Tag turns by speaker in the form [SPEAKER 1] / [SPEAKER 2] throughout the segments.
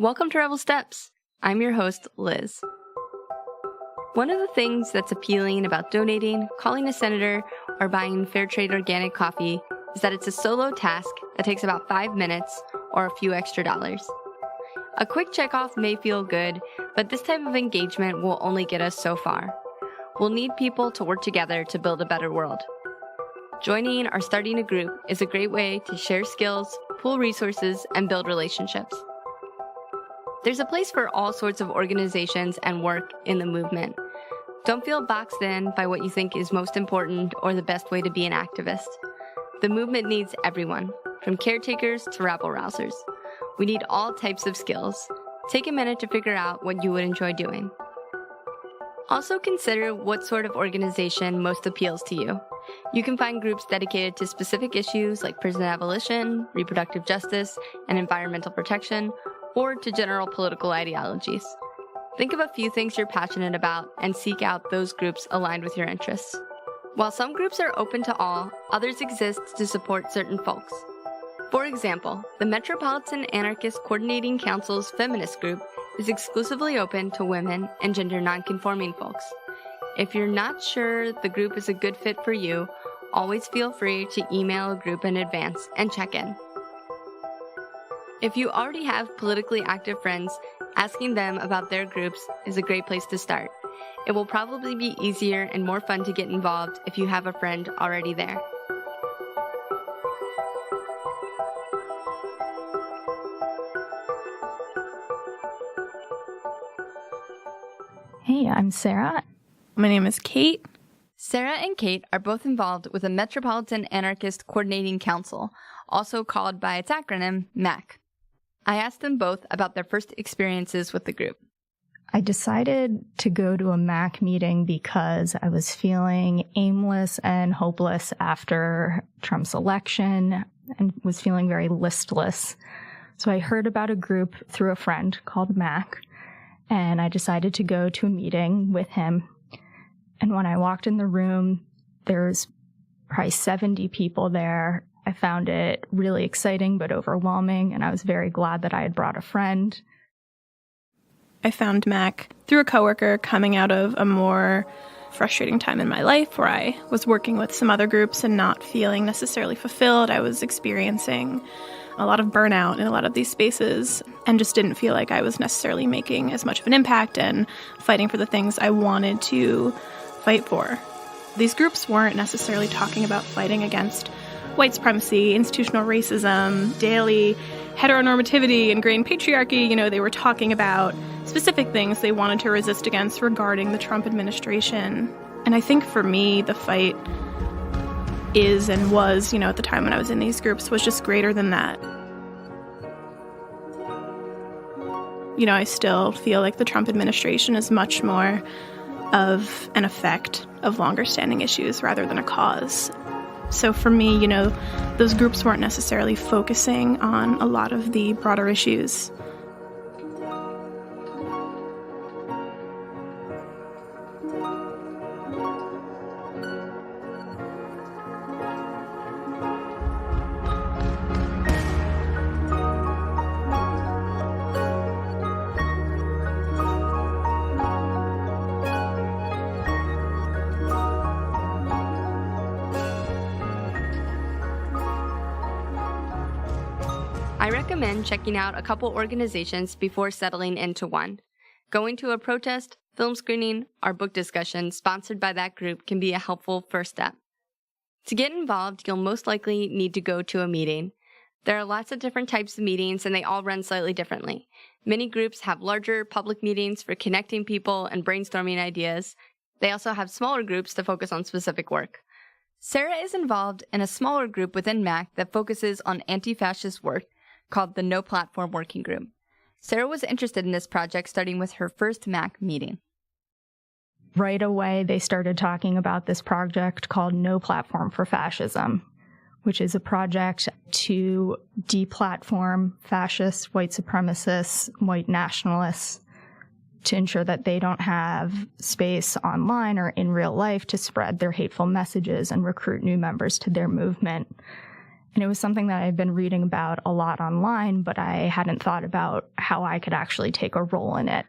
[SPEAKER 1] Welcome to Rebel Steps. I'm your host, Liz. One of the things that's appealing about donating, calling a senator, or buying fair trade organic coffee is that it's a solo task that takes about 5 minutes or a few extra dollars. A quick checkoff may feel good, but this type of engagement will only get us so far. We'll need people to work together to build a better world. Joining or starting a group is a great way to share skills, pool resources, and build relationships. There's a place for all sorts of organizations and work in the movement. Don't feel boxed in by what you think is most important or the best way to be an activist. The movement needs everyone, from caretakers to rabble-rousers. We need all types of skills. Take a minute to figure out what you would enjoy doing. Also consider what sort of organization most appeals to you. You can find groups dedicated to specific issues like prison abolition, reproductive justice, and environmental protection, or to general political ideologies. Think of a few things you're passionate about and seek out those groups aligned with your interests. While some groups are open to all, others exist to support certain folks. For example, the Metropolitan Anarchist Coordinating Council's feminist group is exclusively open to women and gender nonconforming folks. If you're not sure the group is a good fit for you, always feel free to email a group in advance and check in. If you already have politically active friends, asking them about their groups is a great place to start. It will probably be easier and more fun to get involved if you have a friend already there.
[SPEAKER 2] Hey, I'm Sarah.
[SPEAKER 3] My name is Kate.
[SPEAKER 1] Sarah and Kate are both involved with the Metropolitan Anarchist Coordinating Council, also called by its acronym, MACC. I asked them both about their first experiences with the group.
[SPEAKER 2] I decided to go to a MACC meeting because I was feeling aimless and hopeless after Trump's election and was feeling very listless. So I heard about a group through a friend called MACC, and I decided to go to a meeting with him. And when I walked in the room, there was probably 70 people there. I found it really exciting but overwhelming, and I was very glad that I had brought a friend.
[SPEAKER 3] I found MACC through a coworker coming out of a more frustrating time in my life where I was working with some other groups and not feeling necessarily fulfilled. I was experiencing a lot of burnout in a lot of these spaces and just didn't feel like I was necessarily making as much of an impact and fighting for the things I wanted to fight for. These groups weren't necessarily talking about fighting against white supremacy, institutional racism, daily heteronormativity, ingrained patriarchy. They were talking about specific things they wanted to resist against regarding the Trump administration. And I think for me, the fight is and was, at the time when I was in these groups, was just greater than that. I still feel like the Trump administration is much more of an effect of longer standing issues rather than a cause. So for me, those groups weren't necessarily focusing on a lot of the broader issues.
[SPEAKER 1] I recommend checking out a couple organizations before settling into one. Going to a protest, film screening, or book discussion sponsored by that group can be a helpful first step. To get involved, you'll most likely need to go to a meeting. There are lots of different types of meetings, and they all run slightly differently. Many groups have larger public meetings for connecting people and brainstorming ideas. They also have smaller groups to focus on specific work. Sarah is involved in a smaller group within MACC that focuses on anti-fascist work called the No Platform Working Group. Sarah was interested in this project starting with her first MACC meeting.
[SPEAKER 2] Right away, they started talking about this project called No Platform for Fascism, which is a project to deplatform fascists, white supremacists, white nationalists, to ensure that they don't have space online or in real life to spread their hateful messages and recruit new members to their movement. And it was something that I've been reading about a lot online, but I hadn't thought about how I could actually take a role in it.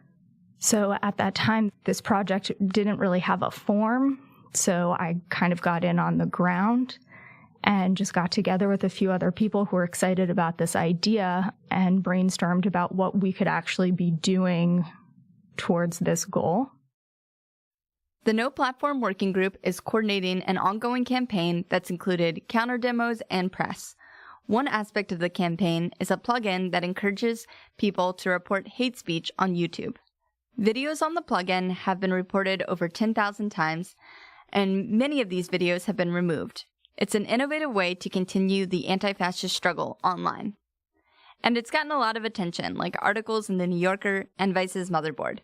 [SPEAKER 2] So at that time, this project didn't really have a form, so I kind of got in on the ground and just got together with a few other people who were excited about this idea and brainstormed about what we could actually be doing towards this goal.
[SPEAKER 1] The No Platform Working Group is coordinating an ongoing campaign that's included counter demos and press. One aspect of the campaign is a plugin that encourages people to report hate speech on YouTube. Videos on the plugin have been reported over 10,000 times, and many of these videos have been removed. It's an innovative way to continue the anti-fascist struggle online. And it's gotten a lot of attention, like articles in The New Yorker and Vice's Motherboard.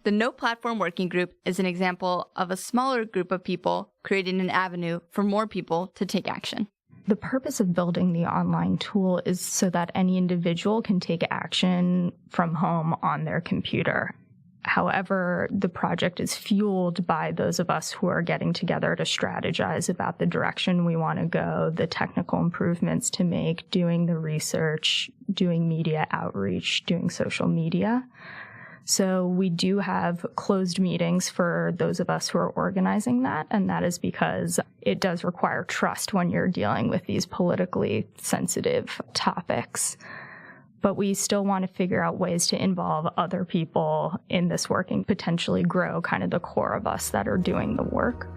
[SPEAKER 1] The No Platform Working Group is an example of a smaller group of people creating an avenue for more people to take action.
[SPEAKER 2] The purpose of building the online tool is so that any individual can take action from home on their computer. However, the project is fueled by those of us who are getting together to strategize about the direction we want to go, the technical improvements to make, doing the research, doing media outreach, doing social media. So we do have closed meetings for those of us who are organizing that, and that is because it does require trust when you're dealing with these politically sensitive topics. But we still want to figure out ways to involve other people in this work and potentially grow kind of the core of us that are doing the work.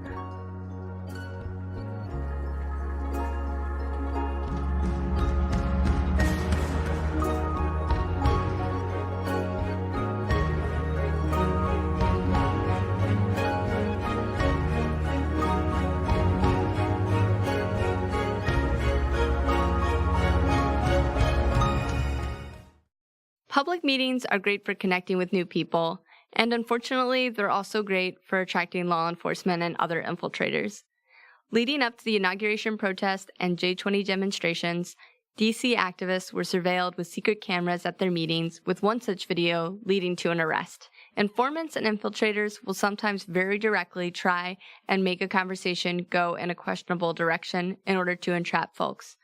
[SPEAKER 1] Public meetings are great for connecting with new people, and unfortunately, they're also great for attracting law enforcement and other infiltrators. Leading up to the inauguration protest and J20 demonstrations, DC activists were surveilled with secret cameras at their meetings, with one such video leading to an arrest. Informants and infiltrators will sometimes very directly try and make a conversation go in a questionable direction in order to entrap folks.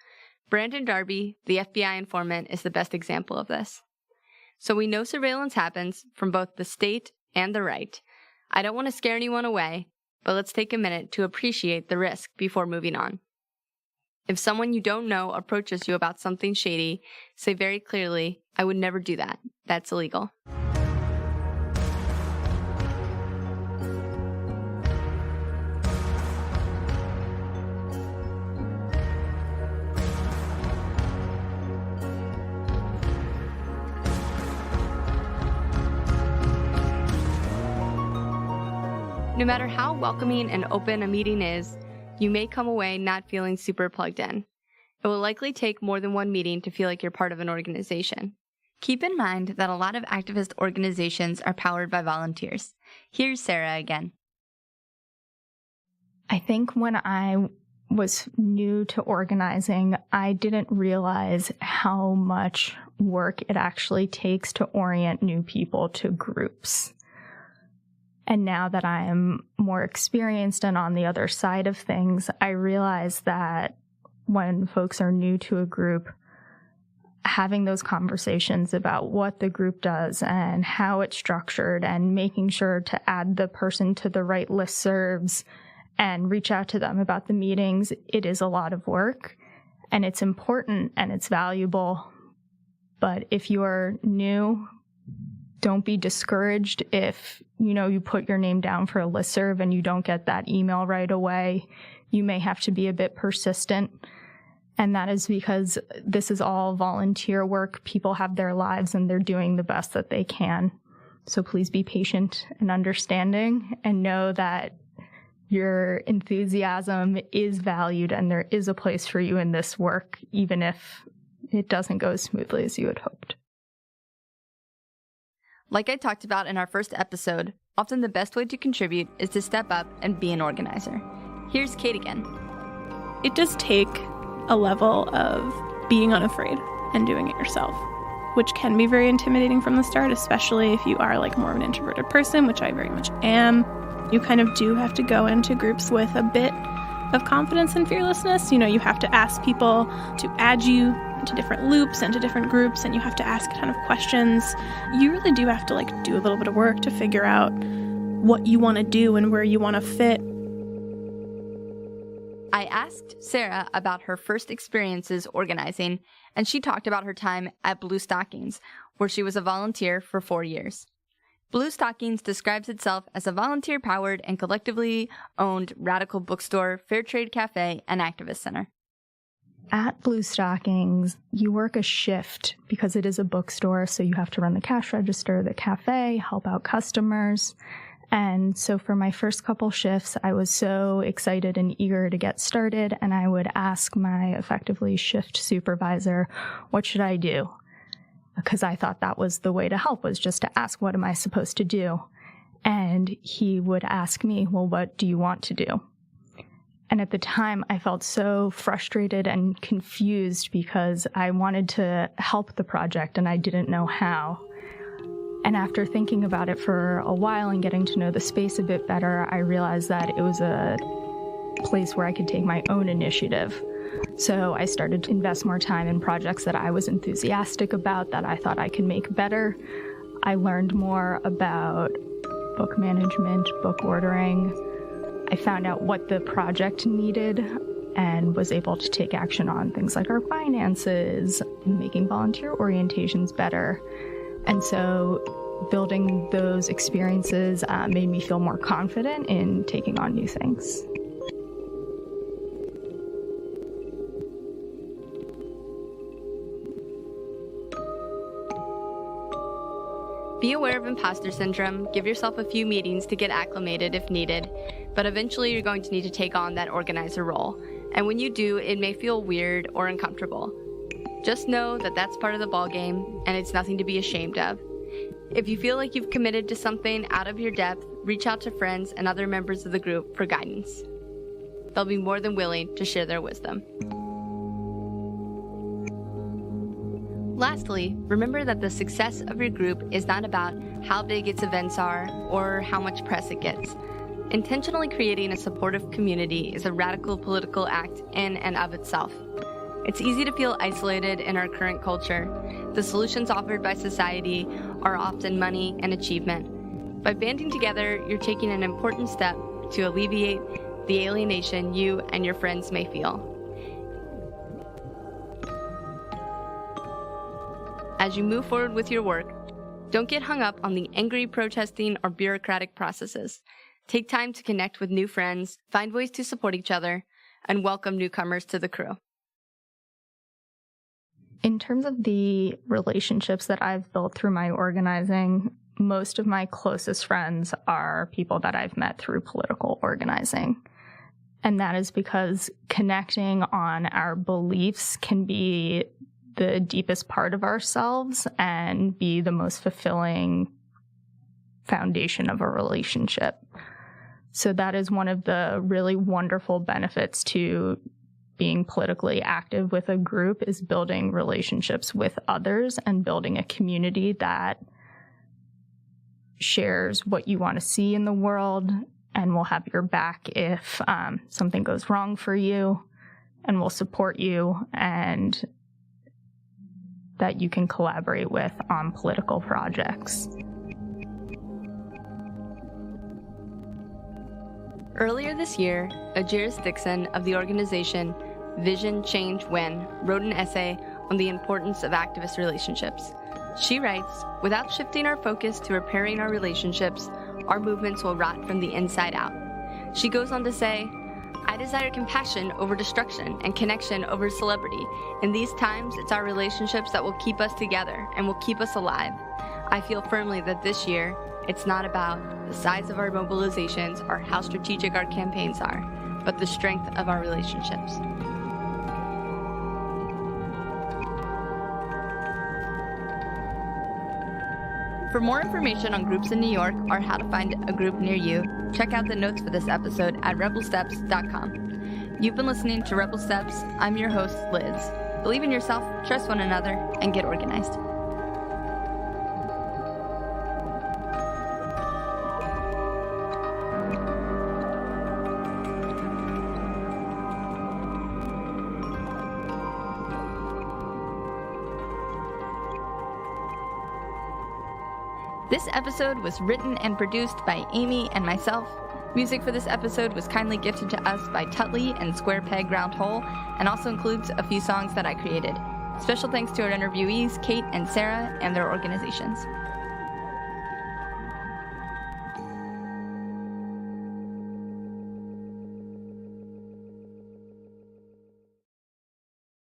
[SPEAKER 1] Brandon Darby, the FBI informant, is the best example of this. So we know surveillance happens from both the state and the right. I don't want to scare anyone away, but let's take a minute to appreciate the risk before moving on. If someone you don't know approaches you about something shady, say very clearly, "I would never do that. That's illegal." No matter how welcoming and open a meeting is, you may come away not feeling super plugged in. It will likely take more than one meeting to feel like you're part of an organization. Keep in mind that a lot of activist organizations are powered by volunteers. Here's Sarah again.
[SPEAKER 2] I think when I was new to organizing, I didn't realize how much work it actually takes to orient new people to groups. And now that I am more experienced and on the other side of things, I realize that when folks are new to a group, having those conversations about what the group does and how it's structured and making sure to add the person to the right listservs and reach out to them about the meetings, it is a lot of work and it's important and it's valuable. But if you are new, don't be discouraged if, you put your name down for a listserv and you don't get that email right away. You may have to be a bit persistent. And that is because this is all volunteer work. People have their lives and they're doing the best that they can. So please be patient and understanding and know that your enthusiasm is valued and there is a place for you in this work, even if it doesn't go as smoothly as you had hoped.
[SPEAKER 1] Like I talked about in our first episode, often the best way to contribute is to step up and be an organizer. Here's Kate again.
[SPEAKER 3] It does take a level of being unafraid and doing it yourself, which can be very intimidating from the start, especially if you are more of an introverted person, which I very much am. You kind of do have to go into groups with a bit of confidence and fearlessness. You know, you have to ask people to add you to different loops and to different groups, and you have to ask a ton of questions. You really do have to do a little bit of work to figure out what you want to do and where you want to fit.
[SPEAKER 1] I asked Sarah about her first experiences organizing, and she talked about her time at Blue Stockings, where she was a volunteer for 4 years. Blue Stockings describes itself as a volunteer-powered and collectively owned radical bookstore, fair trade cafe, and activist center.
[SPEAKER 2] At Blue Stockings, you work a shift because it is a bookstore, so you have to run the cash register, the cafe, help out customers. And so for my first couple shifts, I was so excited and eager to get started, and I would ask my effectively shift supervisor, what should I do? Because I thought that was the way to help, was just to ask, what am I supposed to do? And he would ask me, well, what do you want to do? And at the time, I felt so frustrated and confused because I wanted to help the project and I didn't know how. And after thinking about it for a while and getting to know the space a bit better, I realized that it was a place where I could take my own initiative. So I started to invest more time in projects that I was enthusiastic about, that I thought I could make better. I learned more about book management, book ordering. I found out what the project needed and was able to take action on things like our finances, making volunteer orientations better. And so building those experiences made me feel more confident in taking on new things.
[SPEAKER 1] Be aware of imposter syndrome, give yourself a few meetings to get acclimated if needed, but eventually you're going to need to take on that organizer role. And when you do, it may feel weird or uncomfortable. Just know that that's part of the ballgame, and it's nothing to be ashamed of. If you feel like you've committed to something out of your depth, reach out to friends and other members of the group for guidance. They'll be more than willing to share their wisdom. Lastly, remember that the success of your group is not about how big its events are or how much press it gets. Intentionally creating a supportive community is a radical political act in and of itself. It's easy to feel isolated in our current culture. The solutions offered by society are often money and achievement. By banding together, you're taking an important step to alleviate the alienation you and your friends may feel. As you move forward with your work, don't get hung up on the angry protesting or bureaucratic processes. Take time to connect with new friends, find ways to support each other, and welcome newcomers to the crew.
[SPEAKER 2] In terms of the relationships that I've built through my organizing, most of my closest friends are people that I've met through political organizing. And that is because connecting on our beliefs can be the deepest part of ourselves and be the most fulfilling foundation of a relationship. So that is one of the really wonderful benefits to being politically active with a group, is building relationships with others and building a community that shares what you want to see in the world and will have your back if something goes wrong for you, and will support you, and that you can collaborate with on political projects.
[SPEAKER 1] Earlier this year, Ajiris Dixon of the organization Vision Change When wrote an essay on the importance of activist relationships. She writes, "Without shifting our focus to repairing our relationships, our movements will rot from the inside out." She goes on to say, "I desire compassion over destruction and connection over celebrity. In these times, it's our relationships that will keep us together and will keep us alive. I feel firmly that this year, it's not about the size of our mobilizations or how strategic our campaigns are, but the strength of our relationships." For more information on groups in New York or how to find a group near you, check out the notes for this episode at rebelsteps.com. You've been listening to Rebel Steps. I'm your host, Liz. Believe in yourself, trust one another, and get organized. This episode was written and produced by Amy and myself. Music for this episode was kindly gifted to us by Tutley and Square Peg Round Hole, and also includes a few songs that I created. Special thanks to our interviewees, Kate and Sarah, and their organizations.